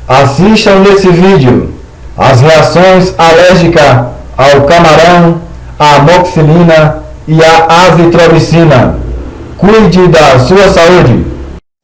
Assistam nesse vídeo as reações alérgicas ao camarão, à amoxicilina e à azitromicina. Cuide da sua saúde.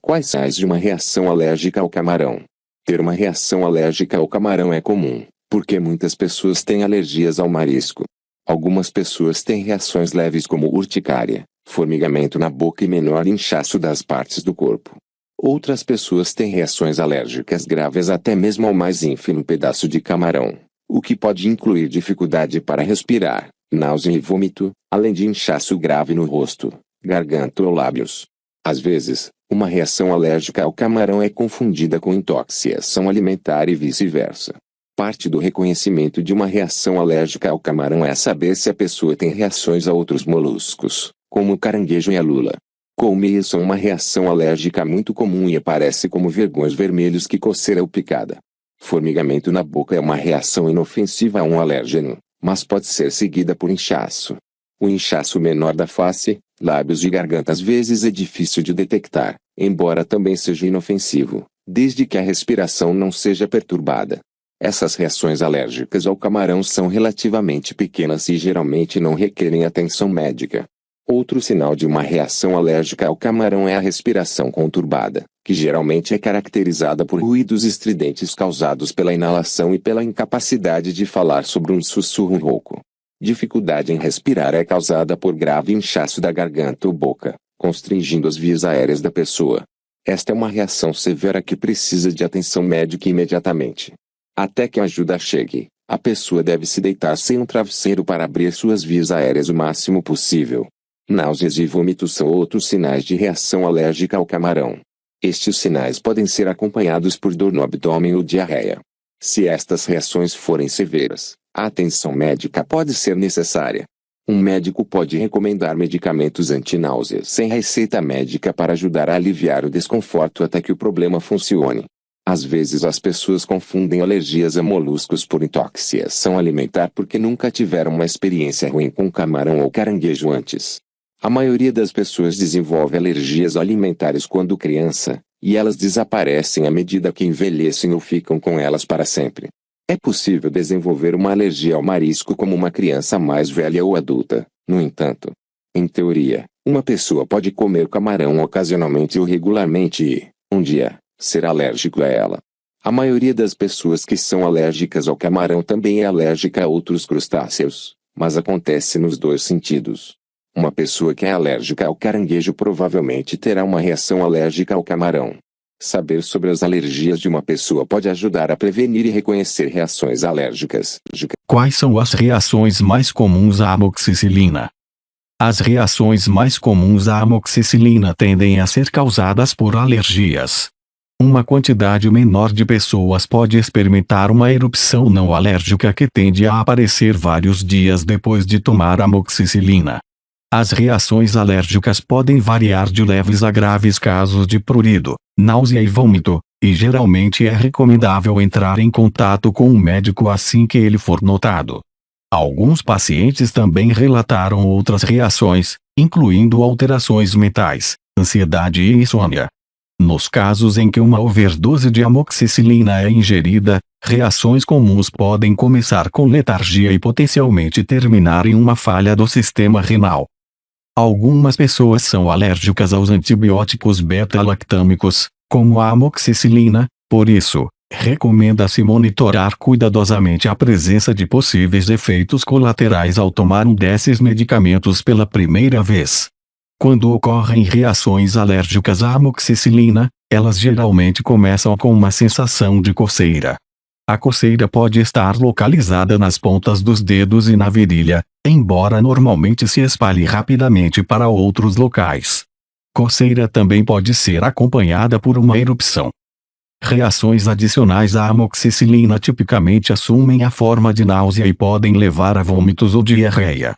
Quais sinais de uma reação alérgica ao camarão? Ter uma reação alérgica ao camarão é comum, porque muitas pessoas têm alergias ao marisco. Algumas pessoas têm reações leves como urticária, formigamento na boca e menor inchaço das partes do corpo. Outras pessoas têm reações alérgicas graves até mesmo ao mais ínfimo pedaço de camarão, o que pode incluir dificuldade para respirar, náusea e vômito, além de inchaço grave no rosto, garganta ou lábios. Às vezes, uma reação alérgica ao camarão é confundida com intoxicação alimentar e vice-versa. Parte do reconhecimento de uma reação alérgica ao camarão é saber se a pessoa tem reações a outros moluscos, como o caranguejo e a lula. Colmeias são uma reação alérgica muito comum e aparece como vergões vermelhos que coceira ou picada. Formigamento na boca é uma reação inofensiva a um alérgeno, mas pode ser seguida por inchaço. O inchaço menor da face, lábios e garganta às vezes é difícil de detectar, embora também seja inofensivo, desde que a respiração não seja perturbada. Essas reações alérgicas ao camarão são relativamente pequenas e geralmente não requerem atenção médica. Outro sinal de uma reação alérgica ao camarão é a respiração conturbada, que geralmente é caracterizada por ruídos estridentes causados pela inalação e pela incapacidade de falar sobre um sussurro rouco. Dificuldade em respirar é causada por grave inchaço da garganta ou boca, constringindo as vias aéreas da pessoa. Esta é uma reação severa que precisa de atenção médica imediatamente. Até que a ajuda chegue, a pessoa deve se deitar sem um travesseiro para abrir suas vias aéreas o máximo possível. Náuseas e vômitos são outros sinais de reação alérgica ao camarão. Estes sinais podem ser acompanhados por dor no abdômen ou diarreia. Se estas reações forem severas, a atenção médica pode ser necessária. Um médico pode recomendar medicamentos antináuseas sem receita médica para ajudar a aliviar o desconforto até que o problema funcione. Às vezes as pessoas confundem alergias a moluscos por intoxicação alimentar porque nunca tiveram uma experiência ruim com camarão ou caranguejo antes. A maioria das pessoas desenvolve alergias alimentares quando criança, e elas desaparecem à medida que envelhecem ou ficam com elas para sempre. É possível desenvolver uma alergia ao marisco como uma criança mais velha ou adulta, no entanto. Em teoria, uma pessoa pode comer camarão ocasionalmente ou regularmente e, um dia, ser alérgico a ela. A maioria das pessoas que são alérgicas ao camarão também é alérgica a outros crustáceos, mas acontece nos dois sentidos. Uma pessoa que é alérgica ao caranguejo provavelmente terá uma reação alérgica ao camarão. Saber sobre as alergias de uma pessoa pode ajudar a prevenir e reconhecer reações alérgicas. Quais são as reações mais comuns à amoxicilina? As reações mais comuns à amoxicilina tendem a ser causadas por alergias. Uma quantidade menor de pessoas pode experimentar uma erupção não alérgica que tende a aparecer vários dias depois de tomar amoxicilina. As reações alérgicas podem variar de leves a graves casos de prurido, náusea e vômito, e geralmente é recomendável entrar em contato com um médico assim que ele for notado. Alguns pacientes também relataram outras reações, incluindo alterações mentais, ansiedade e insônia. Nos casos em que uma overdose de amoxicilina é ingerida, reações comuns podem começar com letargia e potencialmente terminar em uma falha do sistema renal. Algumas pessoas são alérgicas aos antibióticos beta-lactâmicos, como a amoxicilina, por isso, recomenda-se monitorar cuidadosamente a presença de possíveis efeitos colaterais ao tomar um desses medicamentos pela primeira vez. Quando ocorrem reações alérgicas à amoxicilina, elas geralmente começam com uma sensação de coceira. A coceira pode estar localizada nas pontas dos dedos e na virilha, embora normalmente se espalhe rapidamente para outros locais. Coceira também pode ser acompanhada por uma erupção. Reações adicionais à amoxicilina tipicamente assumem a forma de náusea e podem levar a vômitos ou diarreia.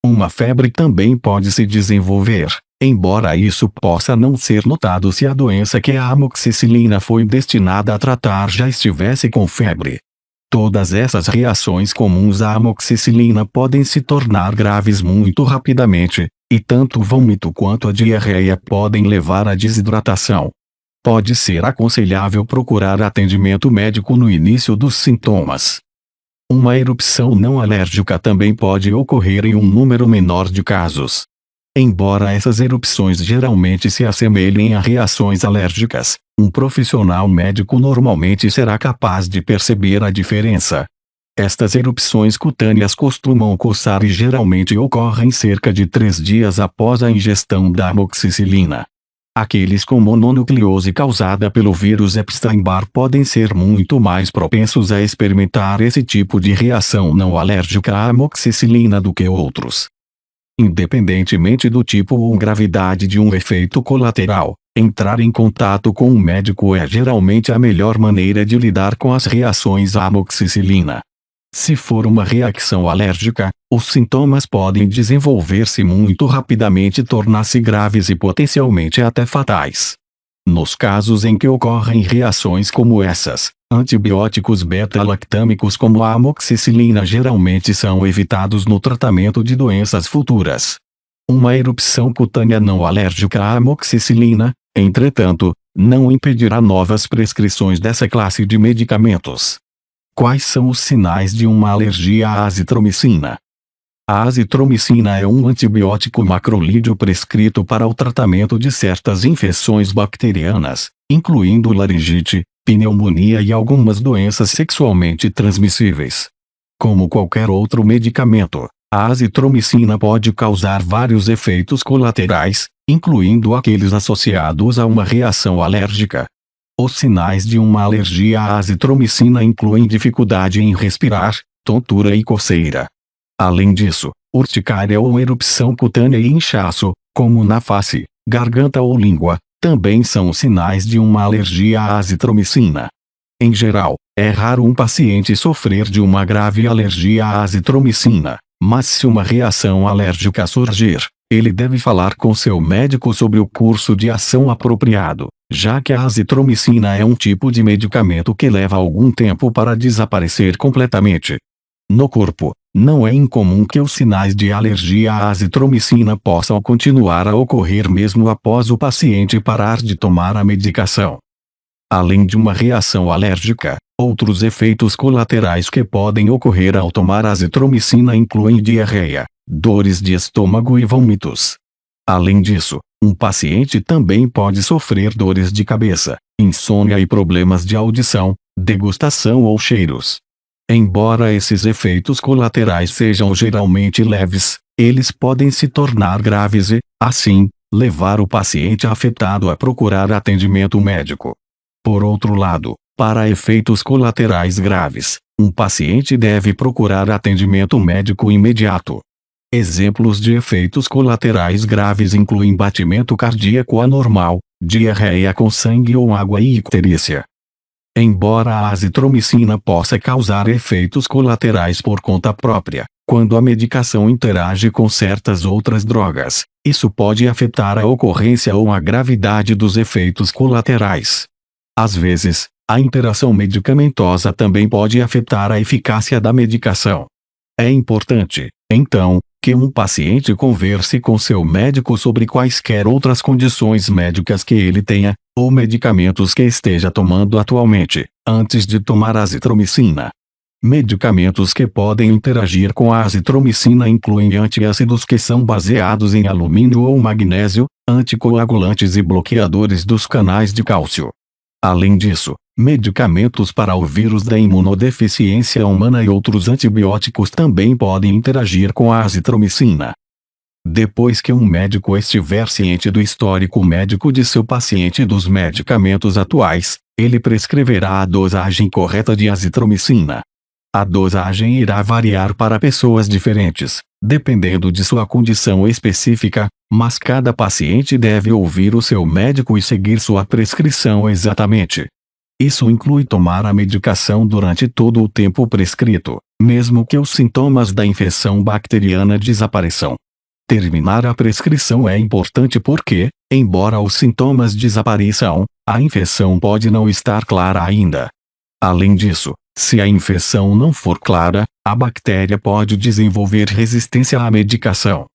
Uma febre também pode se desenvolver, embora isso possa não ser notado se a doença que a amoxicilina foi destinada a tratar já estivesse com febre. Todas essas reações comuns à amoxicilina podem se tornar graves muito rapidamente, e tanto o vômito quanto a diarreia podem levar à desidratação. Pode ser aconselhável procurar atendimento médico no início dos sintomas. Uma erupção não alérgica também pode ocorrer em um número menor de casos. Embora essas erupções geralmente se assemelhem a reações alérgicas, um profissional médico normalmente será capaz de perceber a diferença. Estas erupções cutâneas costumam coçar e geralmente ocorrem cerca de 3 dias após a ingestão da amoxicilina. Aqueles com mononucleose causada pelo vírus Epstein-Barr podem ser muito mais propensos a experimentar esse tipo de reação não alérgica à amoxicilina do que outros. Independentemente do tipo ou gravidade de um efeito colateral, entrar em contato com um médico é geralmente a melhor maneira de lidar com as reações à amoxicilina. Se for uma reação alérgica, os sintomas podem desenvolver-se muito rapidamente e tornar-se graves e potencialmente até fatais. Nos casos em que ocorrem reações como essas, antibióticos beta-lactâmicos como a amoxicilina geralmente são evitados no tratamento de doenças futuras. Uma erupção cutânea não alérgica à amoxicilina, entretanto, não impedirá novas prescrições dessa classe de medicamentos. Quais são os sinais de uma alergia à azitromicina? A azitromicina é um antibiótico macrolídeo prescrito para o tratamento de certas infecções bacterianas, incluindo laringite, pneumonia e algumas doenças sexualmente transmissíveis. Como qualquer outro medicamento, a azitromicina pode causar vários efeitos colaterais, incluindo aqueles associados a uma reação alérgica. Os sinais de uma alergia à azitromicina incluem dificuldade em respirar, tontura e coceira. Além disso, urticária ou erupção cutânea e inchaço, como na face, garganta ou língua, também são sinais de uma alergia à azitromicina. Em geral, é raro um paciente sofrer de uma grave alergia à azitromicina, mas se uma reação alérgica surgir, ele deve falar com seu médico sobre o curso de ação apropriado, já que a azitromicina é um tipo de medicamento que leva algum tempo para desaparecer completamente. No corpo, não é incomum que os sinais de alergia à azitromicina possam continuar a ocorrer mesmo após o paciente parar de tomar a medicação. Além de uma reação alérgica, outros efeitos colaterais que podem ocorrer ao tomar azitromicina incluem diarreia, dores de estômago e vômitos. Além disso, um paciente também pode sofrer dores de cabeça, insônia e problemas de audição, degustação ou cheiros. Embora esses efeitos colaterais sejam geralmente leves, eles podem se tornar graves e, assim, levar o paciente afetado a procurar atendimento médico. Por outro lado, para efeitos colaterais graves, um paciente deve procurar atendimento médico imediato. Exemplos de efeitos colaterais graves incluem batimento cardíaco anormal, diarreia com sangue ou água e icterícia. Embora a azitromicina possa causar efeitos colaterais por conta própria, quando a medicação interage com certas outras drogas, isso pode afetar a ocorrência ou a gravidade dos efeitos colaterais. Às vezes, a interação medicamentosa também pode afetar a eficácia da medicação. É importante, então, que um paciente converse com seu médico sobre quaisquer outras condições médicas que ele tenha, ou medicamentos que esteja tomando atualmente, antes de tomar azitromicina. Medicamentos que podem interagir com a azitromicina incluem antiácidos que são baseados em alumínio ou magnésio, anticoagulantes e bloqueadores dos canais de cálcio. Além disso, medicamentos para o vírus da imunodeficiência humana e outros antibióticos também podem interagir com a azitromicina. Depois que um médico estiver ciente do histórico médico de seu paciente e dos medicamentos atuais, ele prescreverá a dosagem correta de azitromicina. A dosagem irá variar para pessoas diferentes, dependendo de sua condição específica, mas cada paciente deve ouvir o seu médico e seguir sua prescrição exatamente. Isso inclui tomar a medicação durante todo o tempo prescrito, mesmo que os sintomas da infecção bacteriana desapareçam. Terminar a prescrição é importante porque, embora os sintomas desapareçam, a infecção pode não estar clara ainda. Além disso, se a infecção não for clara, a bactéria pode desenvolver resistência à medicação.